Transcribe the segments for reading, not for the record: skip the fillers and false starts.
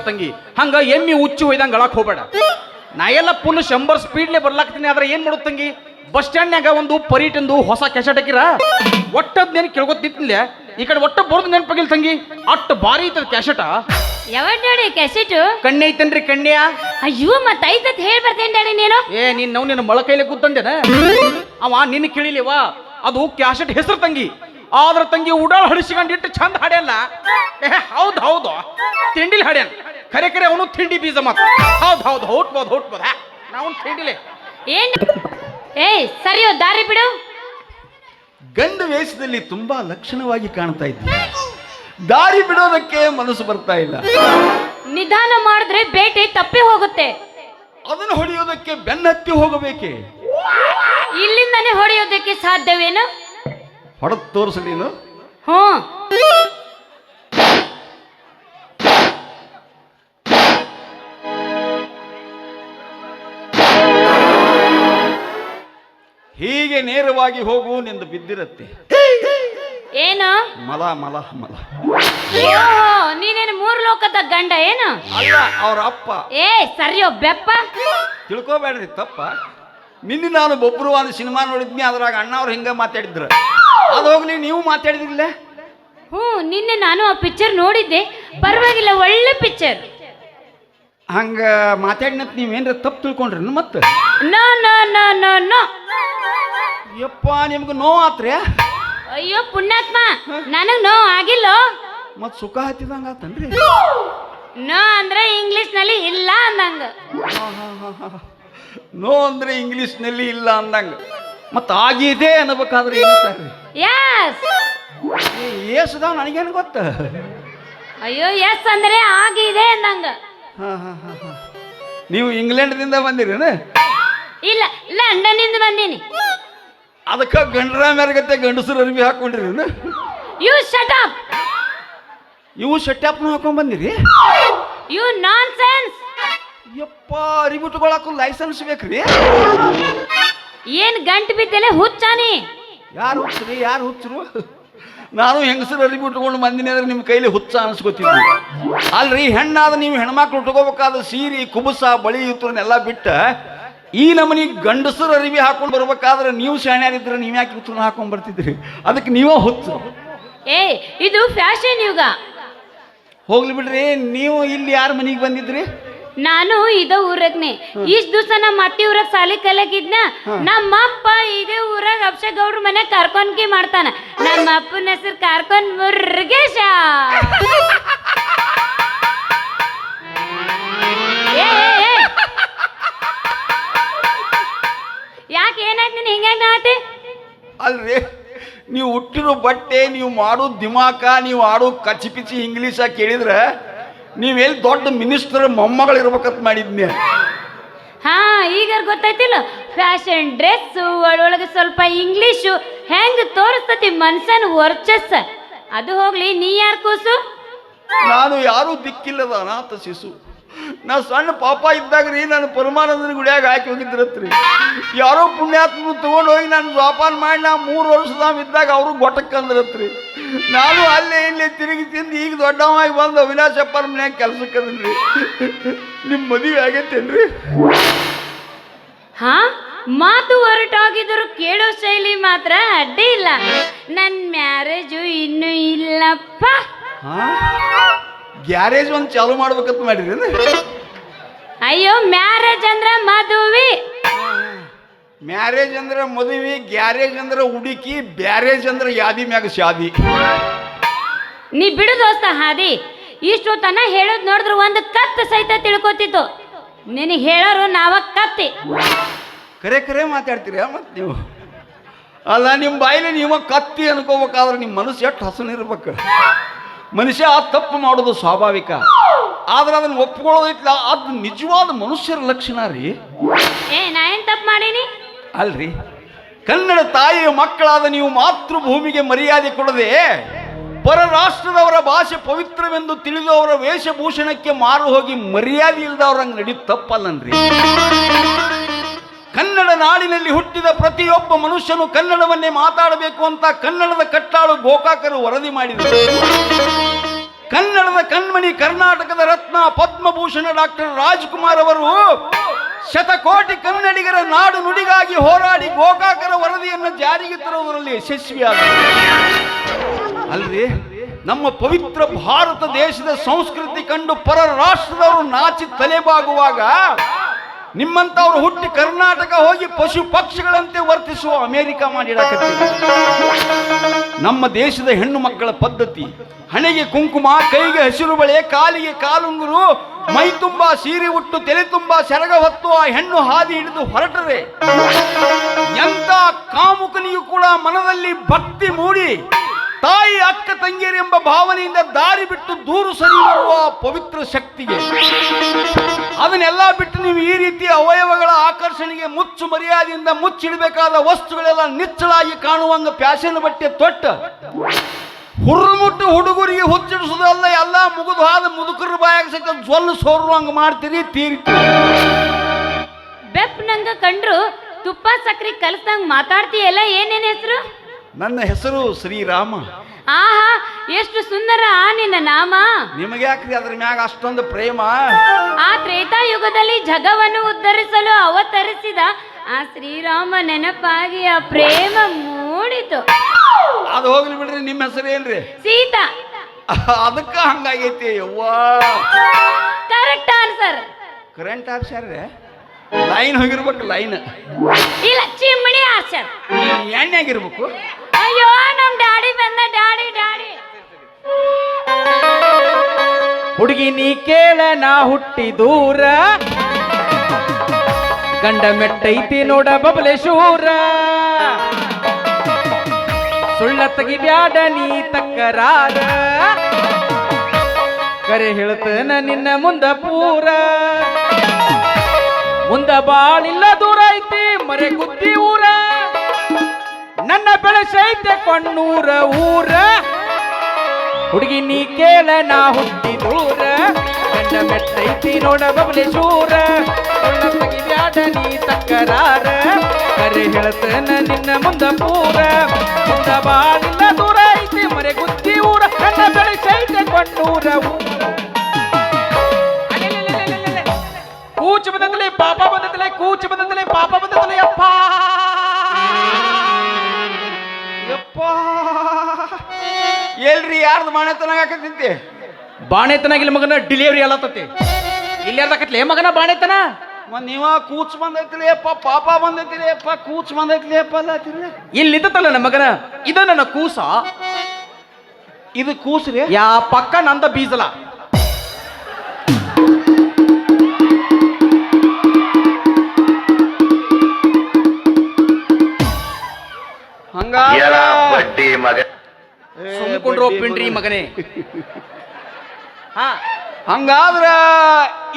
ತಂಗಿ ಹಂಗ ಎಮ್ಮಿ ಹುಚ್ಚು ಒಯ್ದಂಗ ಅಳಕ್ ಹೋಗ್ಬೇಡ. ನಾ ಎಲ್ಲ ಫುಲ್ 100 ಸ್ಪೀಡ್ಲೆ ಬರ್ಲಾಕ್ತೀನಿ. ಆದ್ರೆ ಏನ್ ಮಾಡೋದು ತಂಗಿ, ಬಸ್ ಸ್ಟ್ಯಾಂಡ್ನಾಗ ಒಂದು ಪರೀಟಂದು ಹೊಸ ಕೆಸೆಟ್ ಹಾಕಿರ ಒಟ್ಟದ್ ನೆನ್ ಕೇಳ್ಕೊತಿತ್ತಿಲ್ಲ. ಈ ಕಡೆ ಒಟ್ಟ ಬರೋದು ನೆನಪಾಗಿಲ್ಲ ತಂಗಿ, ಅಷ್ಟು ಭಾರಿ ಐತದ ಕೆಸೆಟ. ಯಾವಡ್ ನೋಡಿ ಕೆಸೆಟ್ ಕಣ್ಣೆ ಐತನ್ರಿ ಕಣ್ಣ್ಯ. ಅಯ್ಯೋ ಮತ್ತ ಐತತ್ ಹೇಳಿ ಬರ್ತೇನೆ ಡ್ಯಾಡಿ ನೀನು. ನೀನ್ ನಾವು ನಿನ್ನ ಮೊಳ ಕೈಲಿ ಕೂತಂದೇನ ಅವ ನಿನ್ನ ಕೇಳಿಲಿವ. ಅದು ಕ್ಯಾಸೆಟ್ ಹೆಸರು ತಂಗಿ. ಆದ್ರ ತಂಗಿ ಉಡಾಳ ಹಡಿಸಿಕೊಂಡು ಇಟ್ಟು ಚಂದ ಹಾಡ್ಯಲ್ಲ. ಹೌದು ಹೌದು ತಿಂಡಿಲಿ ಹಾಡ್ಯಾನ. ಖರೆ ಖರೆ ಅವನು ತಿಂಡಿ ಬೀಜ ಮಾತ್ರ. ಹೌದು ಹುಟ್ಬೋದು ನಾವು ತಿಂಡಿಲೆ. ಏನ್ ಸರಿಯೋ ದಾರಿ ಬಿಡು. ಗಂಡು ವೇಷದಲ್ಲಿ ತುಂಬಾ ಲಕ್ಷಣವಾಗಿ ಕಾಣ್ತಾ ಇದ್ದೆ, ದಾರಿ ಬಿಡೋದಕ್ಕೆ ಮನಸ್ಸು ಬರ್ತಾ ಇಲ್ಲ. ನಿಧಾನ ಮಾಡಿದ್ರೆ ಬೇಟೆ ತಪ್ಪಿ ಹೋಗುತ್ತೆ. ಅದನ್ನು ಹೊಡೆಯೋದಕ್ಕೆ ಬೆನ್ನತ್ತಿ ಹೋಗಬೇಕೆ? ಇಲ್ಲಿಂದಾನೆ ಹೊಡೆಯೋದಕ್ಕೆ ಸಾಧ್ಯವೇನು? ಹೊಡೆದು ತೋರಿಸಲೇನು? ಹ್ಞೂ ಹೀಗೆ ನೇರವಾಗಿ ಹೋಗು ನಿಂದು ಬಿದ್ದಿರತ್ತೆ. ಏನು ಮಲ ಮಲ ಮಲ. ನೀನೇನು 3 ಲೋಕದ ಗಂಡ ಏನು? ಅಲ್ಲ, ಅವ್ರ ಅಪ್ಪ. ಸರಿಯೋ ಬೆಪ್ಪ. ತಿಳ್ಕೊಬೇಡ್ರಿ ತಪ್ಪ. ನಿನ್ನೆ ನಾನು ಬೊಬ್ರುವಾದ ಸಿನಿಮಾ ನೋಡಿದ್ನಿ, ಅದ್ರಾಗ ಅಣ್ಣವ್ರು ಹಿಂಗ ಮಾತಾಡಿದ್ರು. ಅದು ಹೋಗ್ಲಿ, ನೀವು ಮಾತಾಡಿದ್ರಿಲ್ಲ? ನಿನ್ನೆ ನಾನು ಆ ಪಿಕ್ಚರ್ ನೋಡಿದ್ದೆ, ಪರವಾಗಿಲ್ಲ, ಒಳ್ಳೆ ಪಿಕ್ಚರ್. ಹಂಗ ಮಾತಾಡಿನತ್ ನೀವೇನ್ರ ತಪ್ಪು ತಿಳ್ಕೊಂಡ್ರಿ ಮತ್ತೆ? No no no no no. ಯಪ್ಪ, ನಿಮ್ಗೆ ನೋವು ಆತ್ರಿ? ಅಯ್ಯೋ ಪುಣ್ಯಾತ್ಮ, ನನಗ್ ನೋವು ಆಗಿಲ್ಲ. ಮತ್ ಸುಖ ಹತ್ತಿದಂಗ ಆತನ್ರಿ? ನೋ ಅಂದ್ರೆ ಇಂಗ್ಲಿಷ್ ನಲ್ಲಿ ಇಲ್ಲ ಅಂದಂಗ. ನೋ ಅಂದ್ರೆ ಇಂಗ್ಲಿಷ್ ನಲ್ಲಿ ಇಲ್ಲ ಅಂದಂಗ. ಮತ್ತ ಆಗಿದೆ ಅನ್ನಬೇಕಾದ್ರೆ ಏನಂತಾರ್ರಿ? ಏಸುದಾವ್ ನನಗೇನು ಗೊತ್ತ? ಅಯ್ಯೋ ಎಸ್ ಅಂದ್ರೆ ಆಗಿದೆ ಅಂದಂಗ. ನೀವು ಇಂಗ್ಲೆಂಡ್ದಿಂದ ಬಂದಿರೇನ? ಇಲ್ಲ, ಲಂಡನ್ ಇಂದ ಬಂದೀನಿ. ಅದಕ್ಕ ಗಂಡರ ಮೆರಗತ್ತೆ ಗಂಡಸರು ಅರ್ಬಿ ಹಾಕೊಂಡಿರೇನು? You shut up. ಇವು ಶಟ್ಯಾಪ್ನು ಹಾಕೊಂಡ್ ಬಂದಿರಿ? You nonsense. ಯಪ್ಪ, ಅರಿಬಿಟ್ಕೊಳಕ್ಕೂ ಲೈಸೆನ್ಸ್ ಬೇಕ್ರಿ? ಏನ್ ಗಂಟು ಬಿದ್ದಲೆ ಹುಚ್ಚಾನಿ? ಯಾರು ಹುಚ್ಚರು? ನಾನು ಹೆಂಗಸರು ಅರಿಬಿಟ್ಕೊಂಡು ಬಂದಿನಿ ಅಂದ್ರೆ ನಿಮ್ಮ ಕೈಲಿ ಹುಚ್ಚ ಅನ್ಸ್ಕೊತೀನಿ. ಅಲ್ರಿ, ಹೆಣ್ಣಾದ ನೀವು ಹೆಣ್ಮಕ್ಳು ಉಟ್ಕೋಬೇಕಾದ ಸೀರೆ ಕುಬುಸ ಬಳಿ ಇವ್ರನ್ನೆಲ್ಲ ಬಿಟ್ಟ ಈ ನಮನಿ ಗಂಡಸರು ಅರಿವಿ ಹಾಕೊಂಡು ಬರ್ಬೇಕಾದ್ರೆ ನೀವು ಶಾಣ್ಯಾರಿದ್ರೆ ನೀವು ಯಾಕೆ ಉತ್ತರನ ಹಾಕೊಂಡ್ ಬರ್ತಿದ್ರಿ? ಅದಕ್ಕೆ ನೀವೇ ಹುಚ್ಚು. ಇದು ಫ್ಯಾಷನ್ ಯುಗ. ಹೋಗ್ಲಿ ಬಿಡ್ರಿ, ನೀವು ಇಲ್ಲಿ ಯಾರ ಮನೆಗೆ ಬಂದಿದ್ರಿ? ನಾನು ಇದ ಊರಾಗ್ನೆ. ಇಷ್ಟ ದಿವಸ ನಮ್ಮ ಅತ್ತಿ ಊರಾಗ ಸಾಲಿ ಕಲಿಯಾಕಿದ್ನ. ನಮ್ಮ ಅಪ್ಪ ಇದೇ ಊರಾಗ ಅಪ್ಷಗೌಡ್ರ ಮನೆ ಕಾರ್ಕೊಂಡ್ಕಿ ಮಾಡ್ತಾನ. ನಮ್ಮ ಅಪ್ಪನ ಹೆಸರು ಕಾರ್ಕೊಂಡ್ ಮುರುಗೇಶ. ಯಾಕೆ ಏನಾಯ್ತು ನೀನು ಹಿಂಗ್ಯಾಗ ನಾತಿ? ಅಲ್ರಿ, ನೀವು ಹುಟ್ಟಿರೋ ಬಟ್ಟೆ, ನೀವು ಮಾಡೋ ದಿಮಾಕ, ನೀವು ಆಡೋ ಕಚ್ಚಿಪಿಚ್ಚಿ ಇಂಗ್ಲೀಷ ಕೇಳಿದ್ರೆ ನೀವೆಲ್ಲಿ ದೊಡ್ಡ ಮಿನಿಸ್ಟರ್ ಮೊಮ್ಮಗಳು ಇರ್ಬೇಕಂತ ಮಾಡಿದ್ನಿ. ಈಗ ಗೊತ್ತಾಯ್ತಿಲ್ಲ? ಫ್ಯಾಷನ್ ಡ್ರೆಸ್ ಒಳಗೆ ಸ್ವಲ್ಪ ಇಂಗ್ಲೀಷು ಹೆಂಗ್ ತೋರಿಸ್ತತಿ ಮನ್ಸನ್ ವರ್ಚಸ್ಸ. ಅದು ಹೋಗ್ಲಿ, ನೀ ಯಾರು ಕೂಸು? ನಾನು ಯಾರೂ ದಿಕ್ಕಿಲ್ಲದ ಅನಾಥ ಶಿಶು. ನಾ ಸಣ್ಣ ಪಾಪ ಇದ್ದಾಗ್ರಿ ನಾನು ಪರಮಾನಂದನ ಗುಡಿಯಾಗ ಹಾಕಿ ಹೋಗಿದ್ರತ್ರಿ. ಯಾರೋ ಪುಣ್ಯಾತ್ಮರು ತಗೊಂಡು ಹೋಗಿ ನಾನು ಜೋಪಾನ ಮಾಡಿ ನಾ 3 ವರ್ಷದಾವ ಇದ್ದಾಗ ಅವರು ಗೊಟ್ಟಕ್ಕಂದ್ರತ್ರಿ. ನಾನು ಅಲ್ಲೇ ಇಲ್ಲೇ ತಿರುಗಿ ತಿಂದು ಈಗ ದೊಡ್ಡವಾಗಿ ಬಂದು ಅವಿನಾಶಪ್ಪನ ಮನ್ಯಾಗ ಕೆಲ್ಸಕ್ಕದ್ರಿ. ನಿಮ್ಮ ಮದುವೆ ಆಗೈತೇನ್ರಿ? ಮಾತು ಹೊರಟಾಗಿದ್ರು ಕೇಳೋ ಶೈಲಿ ಮಾತ್ರ ಅಡ್ಡಿ ಇಲ್ಲ. ನನ್ನ ಮ್ಯಾರೇಜು ಇನ್ನೂ ಇಲ್ಲಪ್ಪ. ಗ್ಯಾರೇಜ್ ಒಂದು ಚಾಲು ಮಾಡ್ಬೇಕಂತ ಮಾಡಿರಿ? ಅಯ್ಯೋ, ಮ್ಯಾರೇಜ್ ಅಂದ್ರ ಮದುವೆ. ಮ್ಯಾರೇಜ್ ಅಂದ್ರೆ ಮದುವೆ, ಗ್ಯಾರೇಜ್ ಅಂದ್ರೆ ಹುಡುಕಿ, ಬ್ಯಾರೇಜ್ ಅಂದ್ರೆ ಯಾದಿ ಮ್ಯಾಗ ಶಾದಿ. ನೀ ಬಿಡು ದೋಸ್ತ ಹಾದಿ. ಇಷ್ಟು ತನ ಹೇಳೋದು ನೋಡಿದ್ರು ಒಂದು ಕತ್ತು ಸಹಿತ ತಿಳ್ಕೊತಿತ್ತು. ನಿನಗೆ ಹೇಳೋರು ನಾವ ಕತ್ತಿ. ಕರೆ ಮಾತಾಡ್ತೀರಿ ಮತ್ತೆ ನೀವು? ಅಲ್ಲ, ನಿಮ್ಮ ಬಾಯಿಲಿ ನೀವು ಕತ್ತಿ ಅನ್ಕೋಬೇಕಾದ್ರೆ ನಿಮ್ಮ ಮನಸ್ಸು ಎಷ್ಟು ಹಸನಿರ್ಬೇಕು. ಮನುಷ್ಯ ತಪ್ಪು ಮಾಡೋದು ಸ್ವಾಭಾವಿಕ, ಆದ್ರೆ ಅದನ್ನು ಒಪ್ಕೊಳ್ಳೋದಿಲ್ಲ. ಅದು ನಿಜವಾದ ಮನುಷ್ಯರ ಲಕ್ಷಣ ರೀ. ನಾ ಏನ್ ತಪ್ಪು ಮಾಡೀನಿ? ಅಲ್ರಿ, ಕನ್ನಡ ತಾಯಿಯ ಮಕ್ಕಳಾದ ನೀವು ಮಾತೃಭೂಮಿಗೆ ಮರ್ಯಾದೆ ಕೊಡದೆ ಪರ ರಾಷ್ಟ್ರದವರ ಭಾಷೆ ಪವಿತ್ರವೆಂದು ತಿಳಿದು ಅವರ ವೇಷಭೂಷಣಕ್ಕೆ ಮಾರು ಹೋಗಿ ಮರ್ಯಾದೆ ಇಲ್ಲದವ್ರಂಗೆ ನಡಿ ತಪ್ಪಲ್ಲನ್ರಿ. ಕನ್ನಡ ನಾಡಿನಲ್ಲಿ ಹುಟ್ಟಿದ ಪ್ರತಿಯೊಬ್ಬ ಮನುಷ್ಯನು ಕನ್ನಡವನ್ನೇ ಮಾತಾಡಬೇಕು ಅಂತ ಕನ್ನಡದ ಕಟ್ಟಾಳು ಗೋಕಾಕರು ವರದಿ ಮಾಡಿದರು. ಕನ್ನಡದ ಕಣ್ಮಣಿ, ಕರ್ನಾಟಕದ ರತ್ನ, ಪದ್ಮಭೂಷಣ ಡಾಕ್ಟರ್ ರಾಜ್ಕುಮಾರ್ ಅವರು ಶತಕೋಟಿ ಕನ್ನಡಿಗರ ನಾಡು ನುಡಿಗಾಗಿ ಹೋರಾಡಿ ಗೋಕಾಕರ ವರದಿಯನ್ನು ಜಾರಿಗೆ ತರುವುದರಲ್ಲಿ ಯಶಸ್ವಿಯಾದರು. ಅಲ್ರಿ, ನಮ್ಮ ಪವಿತ್ರ ಭಾರತ ದೇಶದ ಸಂಸ್ಕೃತಿ ಕಂಡು ಪರ ರಾಷ್ಟ್ರದವರು ನಾಚಿ ತಲೆಬಾಗುವಾಗ ನಿಮ್ಮಂತವ್ರು ಹುಟ್ಟಿ ಕರ್ನಾಟಕ ಹೋಗಿ ಪಶು ಪಕ್ಷಿಗಳಂತೆ ವರ್ತಿಸುವ ಅಮೆರಿಕ ಮಾಡಿಡಕತ್ತೀವಿ. ನಮ್ಮ ದೇಶದ ಹೆಣ್ಣು ಮಕ್ಕಳ ಪದ್ಧತಿ, ಹಣೆಗೆ ಕುಂಕುಮ, ಕೈಗೆ ಹಸಿರು ಬಳೆ, ಕಾಲಿಗೆ ಕಾಲುಂಗುರು, ಮೈ ತುಂಬಾ ಸೀರೆ ಉಟ್ಟು ತಲೆ ತುಂಬಾ ಸೆರಗ ಹೊತ್ತು ಆ ಹೆಣ್ಣು ಹಾದಿ ಹಿಡಿದು ಹೊರಟರೆ ಎಂತ ಕಾಮುಕನಿಗೂ ಕೂಡ ಮನದಲ್ಲಿ ಭಕ್ತಿ ಮೂಡಿ ತಾಯಿ ಅಕ್ಕ ತಂಗಿಯರೆಂಬ ಭಾವನೆಯಿಂದ ದಾರಿ ಬಿಟ್ಟು ದೂರು ಸರಿಯುವ ಪವಿತ್ರ ಶಕ್ತಿಗೆ ಅದನ್ನೆಲ್ಲ ಬಿಟ್ಟು ನೀವು ಈ ರೀತಿಯ ಅವಯವಗಳ ಆಕರ್ಷಣೆಗೆ ಮುಚ್ಚು ಮರ್ಯಾದೆಯಿಂದ ಮುಚ್ಚಿಡಬೇಕಾದ ವಸ್ತುಗಳೆಲ್ಲ ನಿಚ್ಚಳಾಗಿ ಕಾಣುವಂಗ ಪ್ಯಾಶನ್ ಬಟ್ಟೆ ತೊಟ್ಟ ಹುರುಮುಟ್ಟು ಹುಡುಗರಿಗೆ ಹುಚ್ಚಿಡಿಸುವುದಲ್ಲ, ಎಲ್ಲ ಮುಗಿದು ಹಾದ ಮುದುಕರ ಬಾಯಾಗ ಸಹಿತ ಜೊಲ್ಲು ಸೋರುವಂಗ ಮಾಡ್ತೀರಿ. ಬೆಪ್ ನಂಗ ಕಂಡ್ರು ತುಪ್ಪ ಸಕ್ರಿ ಕಲಸ್ದಂಗ ಮಾತಾಡ್ತೀಯಲ್ಲ, ಏನೇನ್ ಹೆಸರು? ನನ್ನ ಹೆಸರು ಶ್ರೀರಾಮ. ಆಹಾ, ಎಷ್ಟು ಸುಂದರ ನಿನ್ನ ನಾಮ. ನಿಮಗೆ ಯಾಕ್ರಿ ಅದ್ರ ಮ್ಯಾಗ ಅಷ್ಟೊಂದು ಪ್ರೇಮ? ಆ ತ್ರೇತಾಯುಗದಲ್ಲಿ ಜಗವನ್ನು ಉದ್ಧರಿಸಲು ಅವತರಿಸಿದ ಆ ಶ್ರೀರಾಮ ನೆನಪಾಗಿ ಆ ಪ್ರೇಮ ಮೂಡಿತು. ಅದು ಹೋಗ್ಲಿ ಬಿಡ್ರಿ, ನಿಮ್ಮ ಹೆಸರು ಏನ್ರಿ? ಸೀತಾ. ಅದಕ್ಕ ಹಂಗಾಗೈತಿ. ಯವ್ವಾ, ಕರೆಕ್ಟ್ ಆನ್ಸರ್. ಕರೆಂಟ್ ಆರ್ಸರ್ ಲೈನ್ ಹೋಗಿರ್ಬೇಕು. ಲೈನ್ ಇಲ್ಲ, ಚಿಮ್ಮಣಿ ಆನ್ಸರ್. ಎಣ್ಣೆ ಆಗಿರ್ಬೇಕು. ಅಯ್ಯೋ, ನಮ್ ಡ್ಯಾಡಿ ಬಂದ. ಡ್ಯಾಡಿ ಹುಡುಗಿ ನೀ ಕೇಳ, ನಾ ಹುಟ್ಟಿ ದೂರ, ಗಂಡ ಮೆಟ್ಟೈತಿ ನೋಡ ಬಬಲೇಶೂರ, ಸುಳ್ಳ ತೆಗಿಬ್ಯಾಡ ನೀ ತಕ್ಕರಾರ, ಕರೆ ಹೇಳ್ತೇನ ನಿನ್ನ ಮುಂದ ಪೂರ, ಮುಂದ ಬಾಳಿಲ್ಲ ದೂರ ಐತಿ ಮರೆ ಗುದ್ದಿ ಊರ, ನನ್ನ ಬೆಳೆಸೈತೆ ಕೊಣ್ಣೂರ ಊರ, ಹುಡುಗಿ ನೀ ಕೇಳ, ನಾ ಹುಟ್ಟಿ ದೂರ, ಗಂಡ ಮೆಟ್ಟೈತಿ ನೋಡ ಬಬಲೇಶೂರ, ಸುಳ್ಳ ತೆಗಿಬ್ಯಾಡ ನೀ ತಕ್ಕರಾರ, ಕರೆ ಹೇಳ್ತೇನ ನಿನ್ನ ಮುಂದ ಪೂರ, ಮುಂದ ಬಾಳಿಲ್ಲ ದೂರ ಐತಿ ಮರೆ ಗುದ್ದಿ ಊರ, ನನ್ನ ಬೆಳೆಸೈತೆ ಕೊಣ್ಣೂರ ಊರ. ಕೂಚು ಬಂದತಲೆ ಪಾಪ ಬಂದತಲೆ, ಕೂಚು ಬಂದತಲೆ ಪಾಪ ಬಂದತಲೆ, ಅಪ್ಪ ಯಪ್ಪ, ಎಲ್ರಿ ಯಾರ್ದು ಬಾಣೆತನ ಹಾಕತಿಂತೆ? ಬಾಣೆತನಾಗಿಲ್ಲ ಮಗನ, ಡಿಲಿವರಿ ಅಲ್ಲತ್ತತಿ. ಇಲ್ಲಿ ಯಾರ್ದಾಕತ್ಲೆ ಮಗನ ಬಾಣೆತನ? ನೀವ ಕೂಚ್ ಬಂದೈತಿಲಿ ಅಪ್ಪ, ಪಾಪ ಬಂದೈತಿಲಿ ಅಪ್ಪ, ಕೂಚ್ ಬಂದೈತಿಲಿ ಅಪ್ಪ ಅಲ್ಲತ್ತಿರಿ. ಇಲ್ಲಿ ನಿಂತಲ್ಲ ನನ್ನ ಮಗನ, ಇದ ನನ್ನ ಕೂಸ. ಇದು ಕೂಸ್ರಿ? ಯಾ ಪಕ್ಕ ನಂದ ಬೀಸಲ. ಸುಮ್ಕೊಂಡ್ರು ಪಿಂಡ್ರಿ ಮಗನೇ. ಹಂಗಾದ್ರ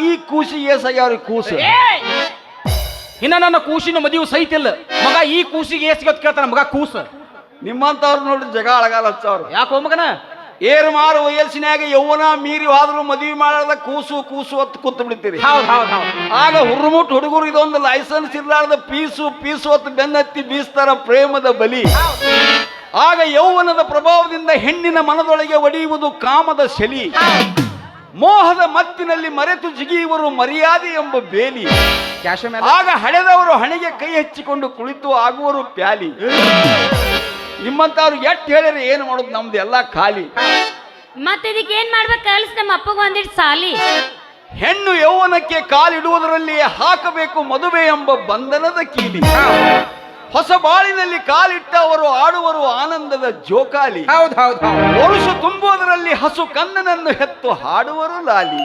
ಈ ಕೂಸಿಗೆ ಏಸಾಗ್ಯಾವ್ರಿ? ಕೂಸು ಇನ್ನ ನನ್ನ ಕೂಸಿನ ಮದುವೆ ಸಹಿತಿಲ್ಲ ಮಗ. ಈ ಕೂಸಿಗೆ ಏಸ್ಗತ್ ಕೇಳ್ತಾನ ಮಗ ಕೂಸ. ನಿಮ್ಮಂತವ್ರು ನೋಡ್ರಿ ಜಗ ಅಳಗಾಲ ಹಚ್ಚವ್ರು. ಯಾಕೋ ಮಗನ? ಏರು ಮಾರು ವಯಸ್ಸಿನಾಗ ಯೌವನ ಮೀರಿ ಹೋದ್ರು ಮದುವೆ ಮಾಡದ ಕೂಸು ಕೂಸು ಹೊತ್ತು ಕೂತು ಬಿಡ್ತೀರಿ. ಆಗ ಹುರುಮುಟ್ಟು ಹುಡುಗರು ಇದೊಂದು ಲೈಸೆನ್ಸ್ ಇರ್ಲಾರ್ದ ಪೀಸು ಹೊತ್ತು ಬೆನ್ನತ್ತಿ ಬೀಸ್ತಾರ ಪ್ರೇಮದ ಬಲಿ. ಆಗ ಯೌವನದ ಪ್ರಭಾವದಿಂದ ಹೆಣ್ಣಿನ ಮನದೊಳಗೆ ಒಡೆಯುವುದು ಕಾಮದ ಶಲಿ. ಮೋಹದ ಮತ್ತಿನಲ್ಲಿ ಮರೆತು ಜಿಗಿಯುವರು ಮರ್ಯಾದೆ ಎಂಬ ಬೇಲಿ. ಆಗ ಹಳೆದವರು ಹಣೆಗೆ ಕೈ ಹಚ್ಚಿಕೊಂಡು ಕುಳಿತು ಆಗುವರು ಪ್ಯಾಲಿ. ನಿಮ್ಮಂತವ್ರು ಎಟ್ ಹೇಳಿದ್ರೆ ಏನು ಮಾಡೋದು? ನಮ್ದು ಎಲ್ಲ ಖಾಲಿ. ಮತ್ತೆ ಇದಕ್ಕೆ ಏನ್ ಮಾಡ್ಬೇಕು? ಕಲ್ಸ್ ನಮ್ಮ ಅಪ್ಪಗ ಒಂದಿಟ್ಟು ಸಾಲಿ. ಹೆಣ್ಣು ಯೌವನಕ್ಕೆ ಕಾಲಿಡುವುದರಲ್ಲಿ ಹಾಕಬೇಕು ಮದುವೆ ಎಂಬ ಬಂಧನದ ಕೀಲಿ. ಹೊಸ ಬಾಳಿನಲ್ಲಿ ಕಾಲಿಟ್ಟ ಅವರು ಆಡುವರು ಆನಂದದ ಜೋಕಾಲಿ. ವರುಷ ತುಂಬುವುದರಲ್ಲಿ ಹಸು ಕನ್ನನನ್ನು ಹೆತ್ತು ಹಾಡುವರು ಲಾಲಿ.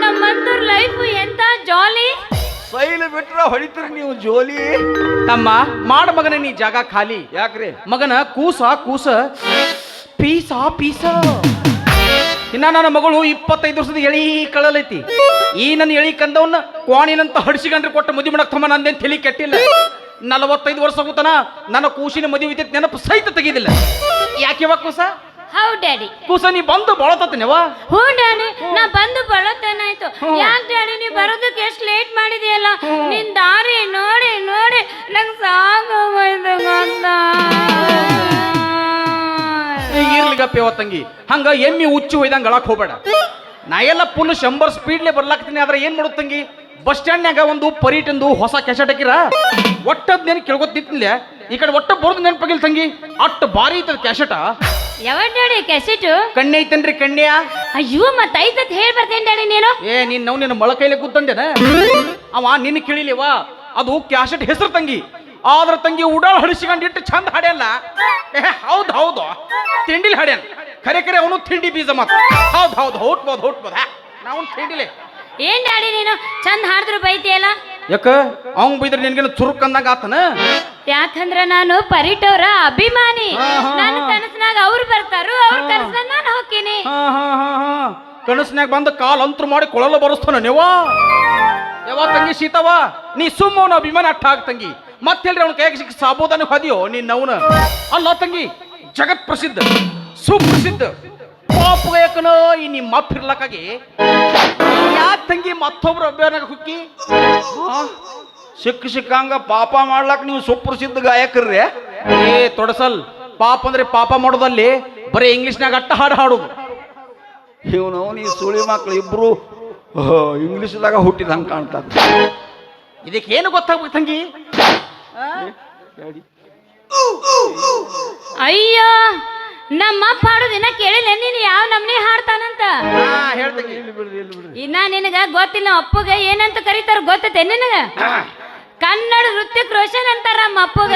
ನಮ್ಮಂತವ್ರ ಲೈಫ್ ಎಂತ ಜಾಲಿ. ಸೈಲು ಬಿಟ್ರ ಹೊಡಿತೀರಿ ನೀವು ಜೋಲಿ. ತಮ್ಮ ಮಾಡ ಮಗನ ನೀ ಜಾಗ ಖಾಲಿ. ಯಾಕ್ರಿ ಮಗನ? ಕೂಸ ಪೀಸ. ಇನ್ನ ನನ್ನ ಮಗಳು 25 ವರ್ಷದ ಎಳಿ ಕಳಲೈತಿ. ಈ ನನ್ನ ಎಳಿ ಕಂದವನ್ನ ಕ್ವಾಣಿನಂತ ಹಡಿಸಿಗಂಡ್ರೆ ಕೊಟ್ಟ ಮದುವೆ ಮಾಡಕ್ ತಮ್ಮ ನಂದೇನ್ ತಲೆ ಕೆಟ್ಟಿಲ್ಲ. 45 ವರ್ಷ ಹೋಗುತ್ತಾನ ನನ್ನ ಕೂಸಿನ ಮದುವೆ ಇದ್ದ ನೆನಪು ಸಹಿತ ತೆಗಿದಿಲ್ಲ. ಯಾಕೆವ ಕೂಸ? How daddy. ಕೂಸ ನೀ ಬಂದು ಬಳತತನೇವ? ಹ್ಞೂ ಡ್ಯಾಡಿ, ನಾ ಬಂದು ಬಳತೇನಾಯ್ತು. ಯಾಕೆ ಡ್ಯಾಡಿ ನೀ ಬರೋದಕ್ಕೆ ಎಷ್ಟು ಲೇಟ್ ಮಾಡಿದೆಯಲ್ಲ? ನಿನ್ ದಾರಿ ನೋಡಿ ನೋಡಿ ನಂಗೆ ಸಾಕಾಗೋಯ್ತು ಗೊತ್ತಾ? ಇರ್ಲಿಗಪ್ಪ ಇರ್ತೇವ ತಂಗಿ. ಹಂಗ ಎಮ್ಮಿ ಉಚ್ಚಿ ಒಯ್ದಂಗ ಗಳಕ್ ಹೋಗ್ಬೇಡ. ನಾ ಎಲ್ಲ ಫುಲ್ 100 ಸ್ಪೀಡ್ಲೆ ಬರ್ಲಾಕ್ತೀನಿ. ಆದ್ರೆ ಏನ್ ಮಾಡೋದು ತಂಗಿ, ಬಸ್ ಸ್ಟ್ಯಾಂಡ್ನಾಗ ಒಂದು ಪರೀಟಂದು ಹೊಸ ಕ್ಯಾಸೆಟ್ ಹಾಕಿರ ಒಟ್ಟದ್ ನೆನ್ ಕೇಳ್ಕೊತ ನಿಂತಿಲ್ಲ. ಈ ಕಡೆ ಒಟ್ಟ ಬರೋದು ನೆನಪಾಗಿಲ್ಲ ತಂಗಿ. ಅಷ್ಟು ಭಾರಿ ಐತದ ಕ್ಯಾಸೆಟ. ಯಾವ ಡ್ಯಾಡಿ ಕೆಸೆಟು? ಕಣ್ಣೆ ಐತನ್ರಿ ಕಣ್ಣ್ಯ. ಅಯ್ಯೋ ಮತ್ತ ಐತತ್ ಹೇಳಿ ಬರ್ತೇನೆ ಡ್ಯಾಡಿ ನೀನು. ನೀನ್ ನಾವು ನಿನ್ನ ಮೊಳ ಕೈಲಿ ಕೂತಂದೇನ ಅವ ನಿನ್ನ ಕೇಳಿಲಿವ. ಅದು ಕ್ಯಾಸೆಟ್ ಹೆಸರು ತಂಗಿ. ಆದ್ರ ತಂಗಿ ಉಡಾಳ ಹಡಿಸಿಕೊಂಡಿಟ್ಟು ಚಂದ ಹಾಡ್ಯಲ್ಲ. ಹೌದು ಹೌದು ತಿಂಡಿಲಿ ಹಾಡ್ಯಾನ. ಖರೆ ಖರೆ ಅವನು ತಿಂಡಿ ಬೀಜ ಮಾತು. ಹೌದು ಹುಟ್ಬೋದು ನಾವು ತಿಂಡಿಲೆ. ಏನ್ ಡ್ಯಾಡಿ ನೀನು ಚಂದ ಹಾಡಿದ್ರು ಬೈತಿಯಲ್ಲ. ಯಾಕ ಅವಂಗ್ ಬೈದ್ರೆ ನಿನ್ಗೇನು ಚುರುಕ್ ಅಂದಾಗ ಆತನ? ಯಾಕಂದ್ರ ನಾನು ಪರಿಟವ್ರ ಅಭಿಮಾನಿ. ನನ್ನ ಕನಸಿನಾಗ ಅವ್ರು ಬರ್ತಾರು, ಅವ್ರ ಕನಸಿನಾಗ ನಾನು ಹೋಗ್ತೀನಿ. ಕನಸಿನಾಗ ಬಂದ ಕಾಲ್ ಅಂತರು ಮಾಡಿ ಕೊಳಲು ಬರಸ್ತಾನ ನೀವ. ಯಾವ ತಂಗಿ ಸೀತವ, ನೀ ಸುಮ್ಮವನ ಅಭಿಮಾನ ಅಟ್ಟ ಆಗ ತಂಗಿ. ಮತ್ತೆಲ್ರಿ ಅವ್ನ ಕೈಯಾಗ ಸಿಕ್ಕ ಸಾಬೋದಾನ ಹೊದಿಯೋ ನೀನ್ ಅವನ. ಅಲ್ಲ ತಂಗಿ, ಜಗತ್ ಪ್ರಸಿದ್ಧ ಸುಪ್ರಸಿದ್ಧ ಪಾಪ ಗಾಯಕನ ಈ ನಿಮ್ಮ ಅಪ್ಪ ಇರ್ಲಕ್ಕಾಗಿ ಯಾಕೆ ತಂಗಿ ಮತ್ತೊಬ್ರು ಅಭಿಯಾನ ಹುಕ್ಕಿ ಸಿಕ್ಕಂಗ ಪಾಪ ಮಾಡ್ಲಾಕ ನೀವು ಸುಪ್ರಸಿದ್ಧ ಗಾಯಕರ್ರಿ. ತೊಡಸಲ್ ಪಾಪ ಅಂದ್ರೆ ಪಾಪ ಮಾಡೋದಲ್ಲಿ ಬರೀ ಇಂಗ್ಲಿಷ್ನಾಗ ಅಟ್ಟ ಹಾಡು ಹಾಡುದು. ಇವನು ನೀ ಸುಳಿ ಮಕ್ಳು ಇಬ್ರು ಇಂಗ್ಲಿಷ್ದಾಗ ಹುಟ್ಟಿದಂಗ ಕಾಣ್ತದ. ಇದಕ್ಕೆ ಏನು ಗೊತ್ತಾಗ್ಬೇಕು ತಂಗಿ? ಅಯ್ಯೋ ನಮ್ಮ ಅಪ್ಪ ಹಾಡೋದಿನ ಕೇಳಿಲ್ಲ ನೀನು ಯಾವ ನಮ್ನಿ ಹಾಡ್ತಾನಂತ. ಇನ್ನ ನಿನಗ ಗೊತ್ತಿಲ್ಲ ನಮ್ಮ ಅಪ್ಪಗ ಏನಂತ ಕರೀತಾರ ಗೊತ್ತೈತೆ ನಿನಗ? ಕನ್ನಡ ನೃತ್ಯಕ್ ರೋಷನ್ ಅಂತಾರ ನಮ್ಮ ಅಪ್ಪಗ.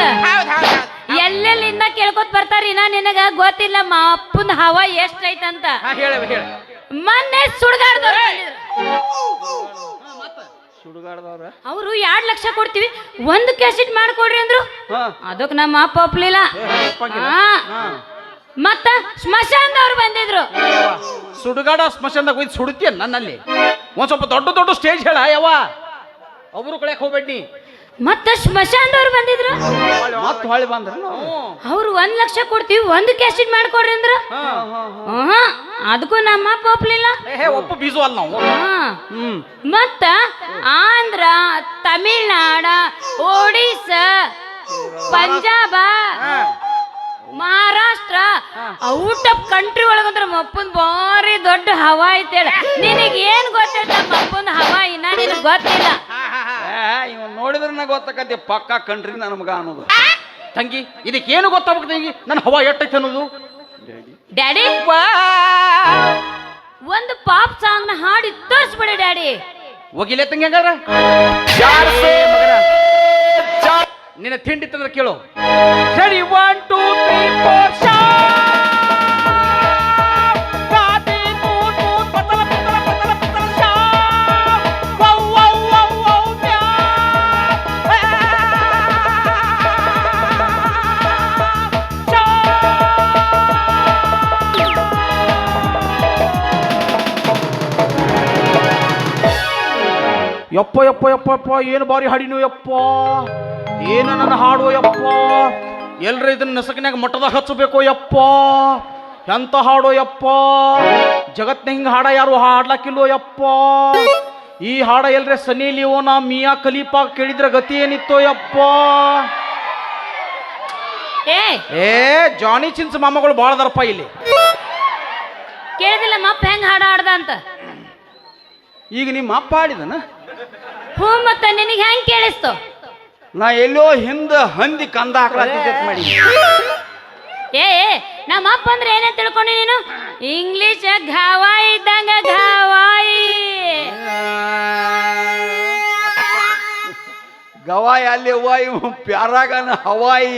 ಎಲ್ಲೆಲ್ಲಿಂದ ಕೇಳ್ಕೊತ ಬರ್ತಾರ. ಇನ್ನ ನಿನಗ ಗೊತ್ತಿಲ್ಲ ನಮ್ಮ ಅಪ್ಪನ ಹವಾ ಎಷ್ಟ ಐತಂತ. ಮೊನ್ನೆ ಸುಡ್ಗಾಡ್ದವ್ರು ಅವರು 2 ಲಕ್ಷ ಕೊಡ್ತೀವಿ, 1 ಕ್ಯಾಸೆಟ್ ಮಾಡ್ಕೊಡ್ರಿ ಅಂದ್ರು. ಅದಕ್ಕೆ ನಮ್ಮ ಅಪ್ಪ ಒಪ್ಲಿಲ್ಲ. ಮತ್ತ ಸ್ಮಶಾನದವ್ರು ಬಂದಿದ್ರು. ಸುಡುಗಾಡ ಸ್ಮಶಾನದಾಗ ಹೋಗಿ ಸುಡುತ್ತೀಯ ನನ್ನಲ್ಲಿ. ಒಂದ್ ಸ್ವಲ್ಪ ದೊಡ್ಡ ಸ್ಟೇಜ್ ಹೇಳ ಯಾವ ಒಬ್ರು ಕಳೆಕ್ ಹೋಗ್ಬೇಡಿ. ಮತ್ತ ಸ್ಮಶಾನದವ್ರು ಬಂದಿದ್ರು. ಮತ್ತೆ ಹೊಳ್ಳಿ ಬಂದ್ರ ಅವ್ರು 1 ಲಕ್ಷ ಕೊಡ್ತೀವಿ, 1 ಕ್ಯಾಸೆಟ್ ಮಾಡ್ಕೊಡ್ರಿ ಅಂದ್ರ. ಅದಕ್ಕೂ ನಮ್ಮ ಅಪ್ಪ ಒಪ್ಲಿಲ್ಲ. ಒಪ್ಪು ಬೀಜು ಅಲ್ಲ ನಾವು. ಮತ್ತ Andhra, Tamil Nadu, Odisha, Punjab, Maharashtra out of country ಒಳಗಂದ್ರ ಅಪ್ಪನ ಭಾರಿ ದೊಡ್ಡ ಹವಾ ಐತೇಳ. ನಿನಗೆ ಏನ್ ಗೊತ್ತೈತ ನಮ್ಮ ಅಪ್ಪನ ಹವಾ? ಇನ್ನ ನಿನಗೆ ಗೊತ್ತಿಲ್ಲ. ಇವ್ ನೋಡಿದ್ರೆ ಗೊತ್ತಾಕತಿ ಪಕ್ಕಾ ಕಂಟ್ರಿ ನಮಗ ಅನ್ನೋದು. ತಂಗಿ ಇದಕ್ಕೆ ಏನು ಗೊತ್ತಾಗ್ಬೇಕು ತಂಗಿ ನನ್ನ ಹವಾ ಎಟ್ಟೈತೆ ಅನ್ನೋದು? ಡ್ಯಾಡಿ ಒಂದು ಪಾಪ್ ಸಾಂಗ್ ನ ಹಾಡಿ ತೋರಿಸ್ಬಿಡಿ ಡ್ಯಾಡಿ. ಹೋಗಿಲ್ಲ ತಂಗಿ ಹಂಗಾರ ನಿನ್ನ ತಿಂಡಿ ತಂದ್ರೆ ಕೇಳು. ಸರಿ 1 2 3 4 ಯಪ್ಪ ಯಪ್ಪ ಯಪ್ಪ ಯಪ್ಪ ಏನು ಬಾರಿ ಹಾಡಿನು ಯಪ್ಪ. ಏನು ನನ್ನ ಹಾಡು ಯಪ್ಪ. ಎಲ್ರ ಇದನ್ನ ನಸಕಿನಾಗ ಮಠದಾಗ ಹಚ್ಚಬೇಕು ಯಪ್ಪ. ಎಂತ ಹಾಡೋ ಯಪ್ಪ. ಜಗತ್ನ ಹಿಂಗ ಹಾಡ ಯಾರು ಹಾಡ್ಲಾಕಿಲ್ವೋ ಯಪ್ಪ. ಈ ಹಾಡ ಎಲ್ರೆ ಸನಿ ಲಿಯೋನ ಮಿಯಾ ಖಲೀಫಾ ಕೇಳಿದ್ರ ಗತಿ ಏನಿತ್ತೋ ಯಪ್ಪ. ಜಾನಿ ಚಿನ್ಸ್ ಮಾಮಗಳು ಬಾಳ ದರ್ಪ ಇಲ್ಲಿ. ಕೇಳಿದಿಲ್ಲ ಮಪ್ಪ ಹೆಂಗ್ ಹಾಡ ಹಾಡ್ದ ಅಂತ. ಈಗ ನಿಮ್ಮ ಅಪ್ಪ ಹಾಡಿದನ? ಹ್ಞೂ ಮತ್ತ ನಿನಗೆ ಹೆಂಗ್ ಕೇಳಿಸ್ತು? ನಾ ಎಲ್ಲೋ ಹಿಂದ ಹಂದಿ ಕಂದ ಹಾಕ್ಲಾತಿದ್ದೆ ಮಾಡಿ. ನಮ್ಮ ಅಪ್ಪ ಅಂದ್ರೆ ಏನೇ ತಿಳ್ಕೊಂಡಿ ನೀನು? ಇಂಗ್ಲಿಷ್ ಘಾವಾಯಿ ಇದ್ದಂಗ ಘಾವಾಯಿ. ಗವಾಯಿ ಅಲ್ಲಿ ಹವಾಯಿ ಪ್ಯಾರಾಗನ ಹವಾಯಿ.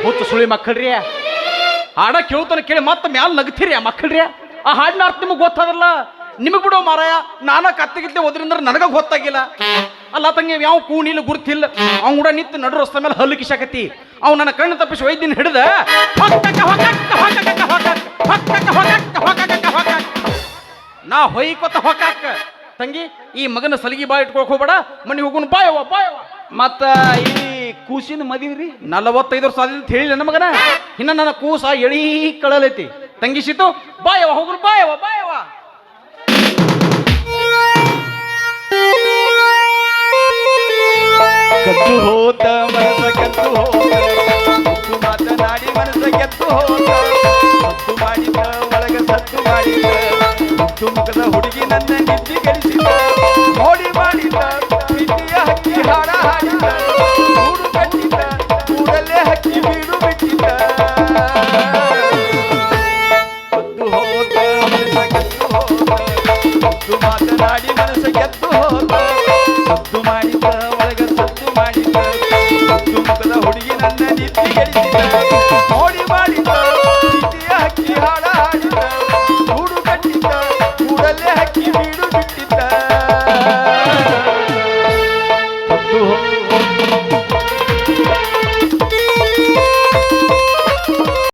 ಹುಚ್ಚು ಸುಳಿ ಮಕ್ಕಳ್ರಿ ಹಾಡ ಕೇಳ್ತಾನೆ ಕೇಳಿ ಮತ್ತೆ ಮ್ಯಾಲ ನಗ್ತೀರಿ ಆ ಮಕ್ಕಳ್ರಿ. ಆ ಹಾಡಿನ ಅರ್ಥ ನಿಮಗೆ ಗೊತ್ತಾಗಲ್ಲ. ನಿಮಗೆ ಬಿಡೋ ಮಾರಾಯ. ನಾನ ಕತ್ತಗಿದ್ದೆ ಓದ್ರಿಂದ ನನಗ ಗೊತ್ತಾಗಿಲ್ಲ. ಅಲ್ಲ ತಂಗಿ ಯಾವ ಕೂಣಿಲ್ಲ ಗುರ್ತಿಲ್ಲ. ಅವ್ನು ಕೂಡ ನಿಂತು ನಡು ರಸ್ತೆ ಮೇಲೆ ಹಲ್ಲು ಕಿಶಾಕತಿ. ಅವ್ನು ನನ್ನ ಕಣ್ಣು ತಪ್ಪಿಸಿ ವೈದ್ಯನ ಹಿಡಿದ ನಾ ಹೊಯ್ಕೊತ ಹೊಕ್ಕಾಕ. ತಂಗಿ ಈ ಮಗನ ಸಲಿಗೆ ಬಾ ಇಟ್ಕೊಳಕ್ ಹೋಗ್ಬೇಡ. ಮನಿ ಹೋಗುನ್ ಬಾಯವ್ವ ಬಾಯವ್ವ. ಮತ್ತ ಈ ಕೂಸಿನ ಮದಿವ್ರಿ 45 ವರ್ಷ ಆದ ಅಂತ ಹೇಳಿಲ್ಲ ನನ್ನ ಮಗನ. ಇನ್ನ ನನ್ನ ಕೂಸ ಎಳಿ ಕಳಲೈತಿ. ತಂಗಿಸಿತು ಬಾಯವ್ವ ಹೋಗುನ್ ಬಾಯವ್ವ ಬಾಯವ್ವ. ಕದ್ದು ಹೋತ ಮನಸ ಕದ್ದು ಹೋತ ಮುತ್ತು ಮಾತನಾಡಿ ಮನಸ ಗೆದ್ದು ಹೋತ ಸತ್ತು ಮಾಡಿದ ಒಳಗ ಸತ್ತು ಮಾಡಿದ ಮುತ್ತು ಮುಖದ ಹುಡುಗಿ ನನ್ನ ನಿದ್ದೆ ಗಳಿಸಿದ ಮೋಡಿ ಮಾಡಿದ ಪ್ರೀತಿಯ ಹಕ್ಕಿ ಹಾಡ ಹಾಡಿದ ಗೂಡು ಕಟ್ಟಿದ ಗೂಡಲ್ಲೇ ಹಕ್ಕಿ ಬೀಡು ಬಿಟ್ಟಿದ್ದ ಕದ್ದು ಹೋತ ಮನಸ ಕದ್ದು ಹೋತ ಮುತ್ತು ಮಾತನಾಡಿ ಮನಸ ಗೆದ್ದು ಹೋತ ಸತ್ತು ಮಾಡಿದ ಒಳಗ ಸತ್ತು ಮಾಡಿದ ಮುತ್ತು ಮುಖದ ಹುಡುಗಿ ನನ್ನ ನಿದ್ದೆ ಗಳಿಸಿದ ನೋಡಿ